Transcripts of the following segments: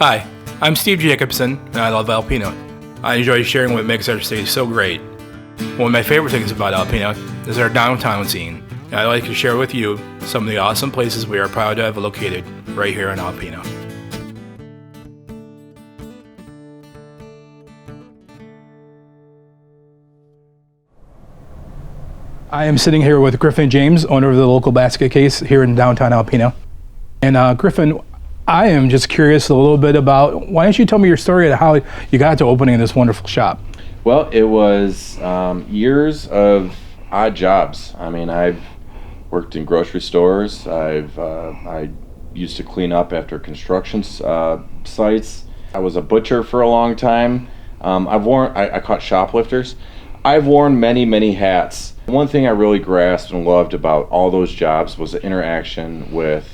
Hi, I'm Steve Jacobson, and I love Alpina. I enjoy sharing what makes our city so great. One of my favorite things about Alpina is our downtown scene, and I'd like to share with you some of the awesome places we are proud to have located right here in Alpina. I am sitting here with Griffin James, owner of the local basket case here in downtown Alpena. And Griffin, I am just curious a little bit about, why don't you tell me your story of how you got to opening this wonderful shop? Well, it was years of odd jobs. I mean, I've worked in grocery stores. I used to clean up after construction sites. I was a butcher for a long time. I caught shoplifters. I've worn many, many hats. One thing I really grasped and loved about all those jobs was the interaction with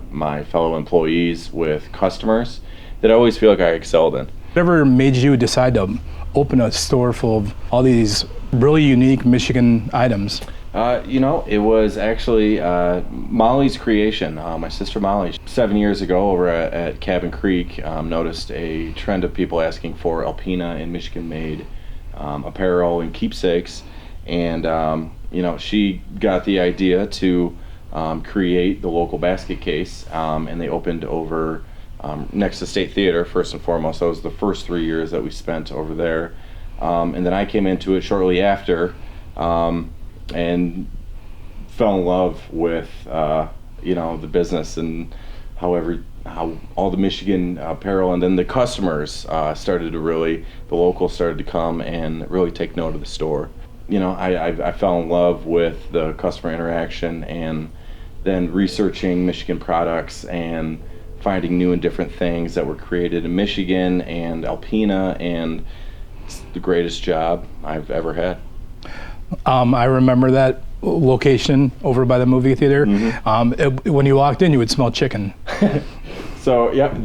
my fellow employees, with customers, that I always feel like I excelled in. Whatever made you decide to open a store full of all these really unique Michigan items? It was actually Molly's creation. My sister Molly, 7 years ago over at Cabin Creek, noticed a trend of people asking for Alpina and Michigan-made apparel and keepsakes. And she got the idea to create the local basket case, and they opened over next to State Theater, first and foremost. That was the first 3 years that we spent over there. And then I came into it shortly after, and fell in love with the business and how all the Michigan apparel, and then the customers the locals started to come and really take note of the store. I fell in love with the customer interaction, and then researching Michigan products and finding new and different things that were created in Michigan and Alpena, and it's the greatest job I've ever had. I remember that location over by the movie theater. Mm-hmm. When you walked in, you would smell chicken. So, yep,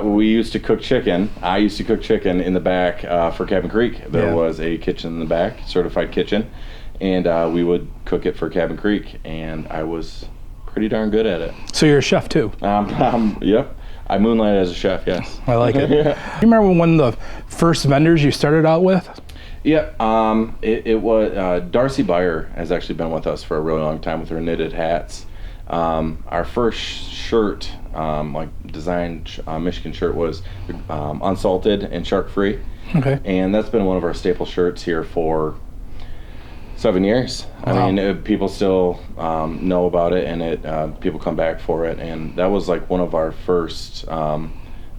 we used to cook chicken. I used to cook chicken in the back for Cabin Creek. There was a kitchen in the back, certified kitchen, and we would cook it for Cabin Creek, and I was pretty darn good at it. So you're a chef too? Yep. I moonlight as a chef, yes. I like it. Yeah. Do you remember one of the first vendors you started out with? Yeah, it was Darcy Beyer has actually been with us for a really long time with her knitted hats. Our first shirt, designed Michigan shirt, was unsalted and shark free. Okay. And that's been one of our staple shirts here for 7 years. Wow. I mean, people still know about it, and people come back for it. And that was like one of our first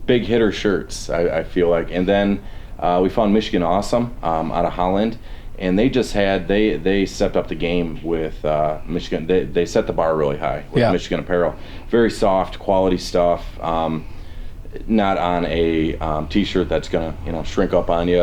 big hitter shirts, I feel like. And then we found Michigan Awesome out of Holland, and they stepped up the game with Michigan. They set the bar really high with Michigan apparel. Very soft, quality stuff. Not on a t-shirt that's gonna shrink up on you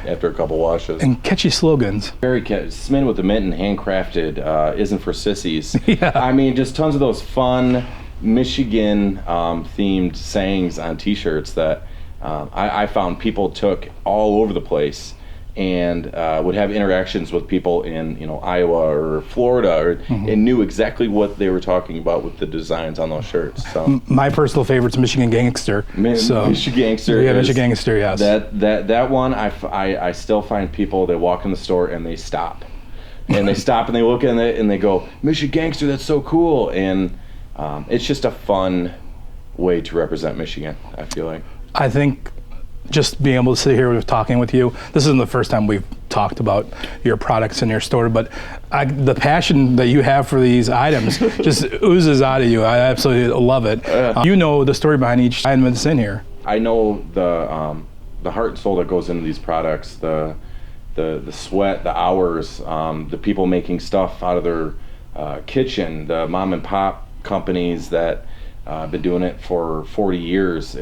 after a couple washes. And catchy slogans. Very catchy. Smitten with the mint and handcrafted. Isn't for sissies. Yeah. I mean, just tons of those fun Michigan themed sayings on t-shirts that I found people took all over the place, and would have interactions with people in Iowa or Florida, and knew exactly what they were talking about with the designs on those shirts. So my personal favorite's Michigan Gangster. Michigan Gangster. Yeah, Michigan Gangster. Yes. That one, I still find people, they walk in the store and they stop, and they stop and they look at it and they go, Michigan Gangster, that's so cool, and it's just a fun way to represent Michigan, I feel like. I think just being able to sit here talking with you, this isn't the first time we've talked about your products in your store, but the passion that you have for these items just oozes out of you. I absolutely love it. You know the story behind each item that's in here. I know the heart and soul that goes into these products, the sweat, the hours, the people making stuff out of their kitchen, the mom and pop companies that been doing it for 40 years.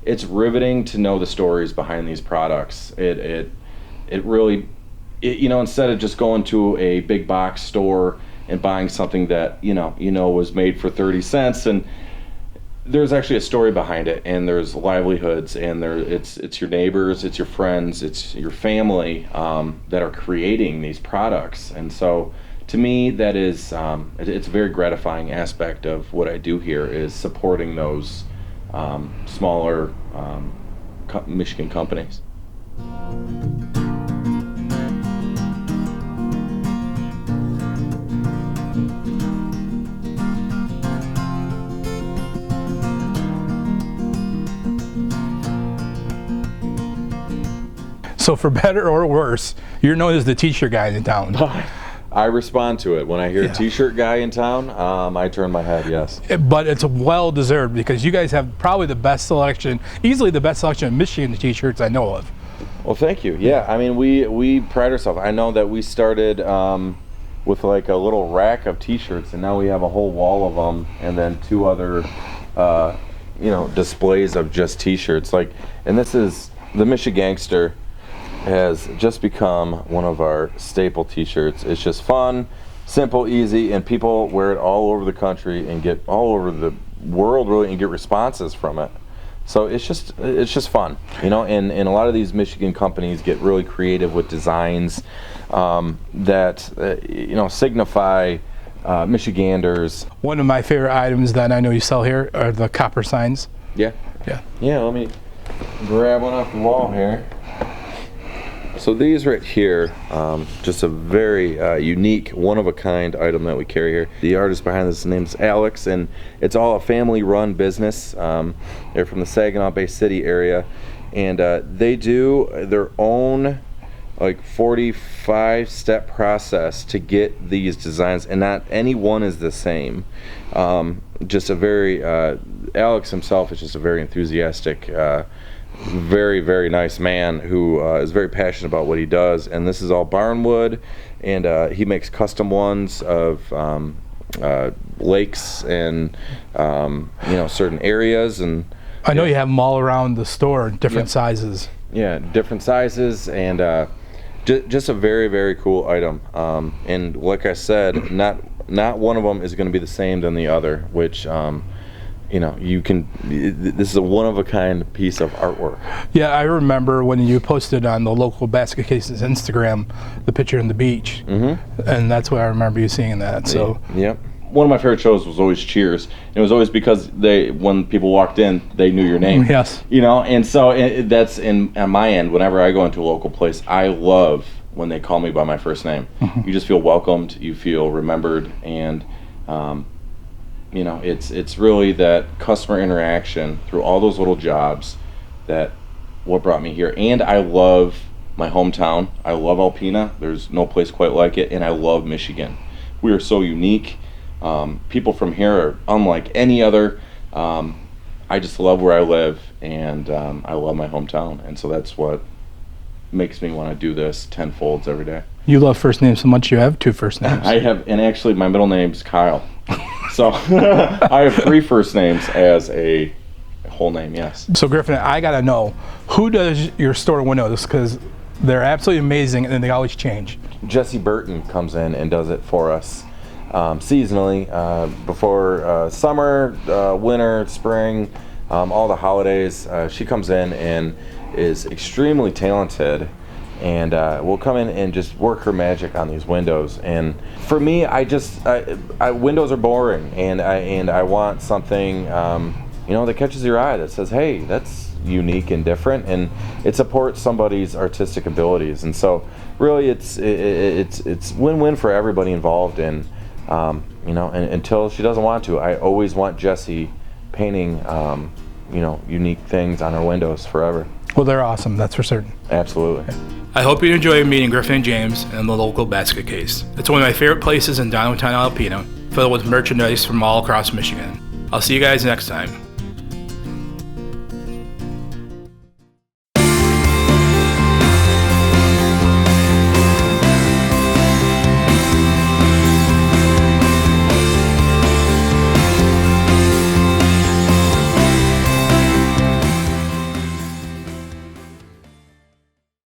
It's riveting to know the stories behind these products. It really, instead of just going to a big box store and buying something that was made for 30 cents, and there's actually a story behind it, and there's livelihoods, and it's your neighbors, it's your friends, it's your family that are creating these products. And so to me, that is it's a very gratifying aspect of what I do here, is supporting those smaller Michigan companies. So for better or worse, you're known as the t-shirt guy in town. I respond to it. When I hear Yeah. t-shirt guy in town, I turn my head, yes. But it's well deserved because you guys have probably the best selection, easily the best selection of Michigan t-shirts I know of. Well, thank you. Yeah, I mean, we pride ourselves. I know that we started with like a little rack of t-shirts, and now we have a whole wall of them, and then 2 other, displays of just t-shirts. Like, and this is, the Michigangster has just become one of our staple t-shirts. It's just fun, simple, easy, and people wear it all over the country and get all over the world really and get responses from it. So it's just fun, and a lot of these Michigan companies get really creative with designs that signify Michiganders. One of my favorite items that I know you sell here are the copper signs. Yeah. Let me grab one off the wall here. So these right here, just a very unique, one-of-a-kind item that we carry here. The artist behind this name is Alex, and it's all a family-run business. They're from the Saginaw Bay City area, and they do their own like 45-step process to get these designs, and not any one is the same. Just a very, Alex himself is just a very enthusiastic, very, very nice man who is very passionate about what he does, and this is all barnwood, and he makes custom ones of lakes and certain areas. And I know you have them all around the store, different sizes. Yeah, different sizes, and just a very, very cool item. And like I said, not one of them is going to be the same than the other, which this is a one-of-a-kind piece of artwork. Yeah, I remember when you posted on the local Basket Cases Instagram the picture on the beach, and that's what I remember you seeing that. So Yep. One of my favorite shows was always Cheers. And it was always because when people walked in, they knew your name. Yes. And so that's on my end. Whenever I go into a local place, I love when they call me by my first name. You just feel welcomed, you feel remembered, and it's really that customer interaction through all those little jobs that what brought me here. And I love my hometown. I love Alpena. There's no place quite like it. And I love Michigan. We are so unique. People from here are unlike any other. I just love where I live, and I love my hometown. And so that's what makes me want to do this tenfold every day. you love first names so much you have 2 first names. I have, and actually my middle name's Kyle. So I have 3 first names as a whole name, yes. So Griffin, I gotta know, who does your store windows? Because they're absolutely amazing and they always change. Jesse Burton comes in and does it for us seasonally, before summer, winter, spring, all the holidays. She comes in and is extremely talented, and will come in and just work her magic on these windows. And for me, windows are boring, and I want something that catches your eye, that says, hey, that's unique and different, and it supports somebody's artistic abilities. And so really it's win-win for everybody involved. And and until she doesn't want to, I always want Jessie painting unique things on her windows forever. Well, they're awesome, that's for certain. Absolutely. I hope you enjoy meeting Griffin and James in the local Basket Case. It's one of my favorite places in downtown Alpena, filled with merchandise from all across Michigan. I'll see you guys next time.